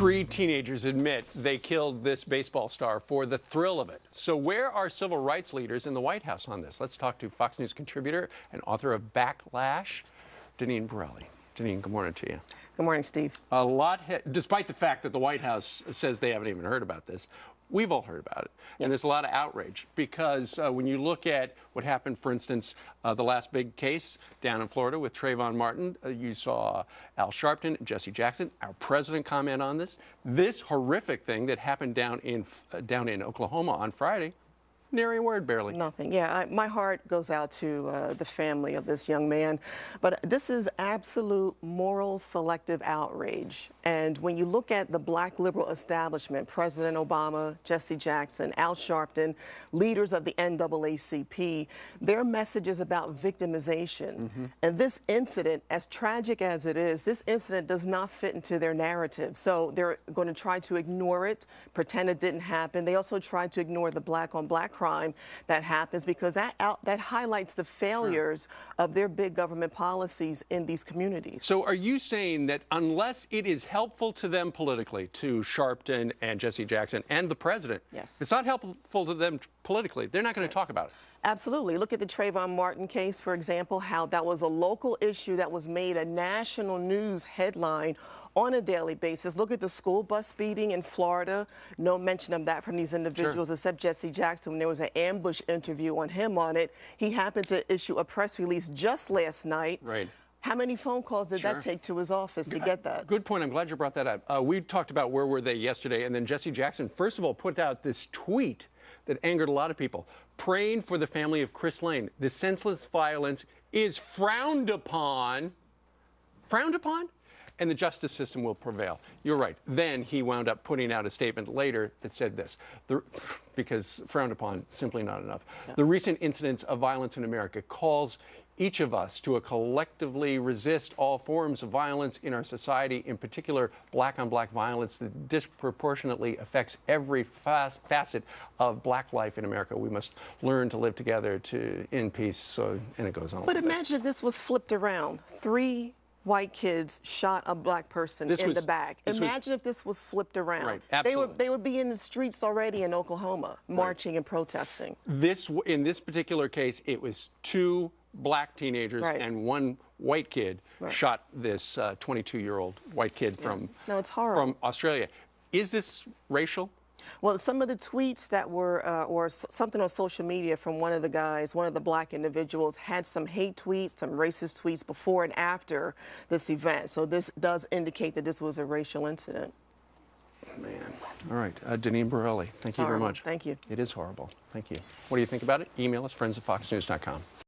Three teenagers admit they killed this baseball star for the thrill of it. So where are civil rights leaders in the White House on this? Let's talk to Fox News contributor and author of Backlash, Deneen Borelli. Deneen, good morning to you. Good morning, Steve. A lot, despite the fact that the White House says they haven't even heard about this, we've all heard about it. And there's a lot of outrage because when you look at what happened, for instance, the last big case down in Florida with Trayvon Martin, you saw Al Sharpton and Jesse Jackson, our president, comment on this. This horrific thing that happened down in Oklahoma on Friday, nary a word, barely. Nothing. Yeah, my heart goes out to the family of this young man. But this is absolute moral selective outrage. And when you look at the black liberal establishment, President Obama, Jesse Jackson, Al Sharpton, leaders of the NAACP, their message is about victimization. And this incident, as tragic as it is, this incident does not fit into their narrative. So they're going to try to ignore it, pretend it didn't happen. They also try to ignore the black-on-black crime that happens because that highlights the failures of their big government policies in these communities. So are you saying that unless it is helpful to them politically, to Sharpton and Jesse Jackson and the president, yes, it's not helpful to them politically, they're not going to talk about it? Absolutely. Look at the Trayvon Martin case, for example, how that was a local issue that was made a national news headline on a daily basis. Look at the school bus beating in Florida. No mention of that from these individuals, except Jesse Jackson. When there was an ambush interview on him on it, he happened to issue a press release just last night. Right. How many phone calls did that take to his office to get that? Good point. I'm glad you brought that up. We talked about where were they yesterday, and then Jesse Jackson, first of all, put out this tweet that angered a lot of people. Praying for the family of Chris Lane. This senseless violence is frowned upon. Frowned upon? And the justice system will prevail. You're right. Then he wound up putting out a statement later that said this, because frowned upon, simply not enough. Yeah. The recent incidents of violence in America calls each of us to collectively resist all forms of violence in our society, in particular black-on-black violence that disproportionately affects every facet of black life in America. We must learn to live together in peace, and it goes on. But imagine if this was flipped around. 3 white kids shot a black person in the back. Imagine if this was flipped around. Right, absolutely. They would be in the streets already in Oklahoma, marching and protesting. In this particular case, it was 2 black teenagers and 1 white kid shot this 22-year-old white kid from Australia. Is this racial? Well, some of the tweets that were, or something on social media from one of the guys, one of the black individuals, had some hate tweets, some racist tweets before and after this event. So this does indicate that this was a racial incident. Man. All right. Deneen Borelli, thank you very much. Thank you. It is horrible. Thank you. What do you think about it? Email us, friends@foxnews.com.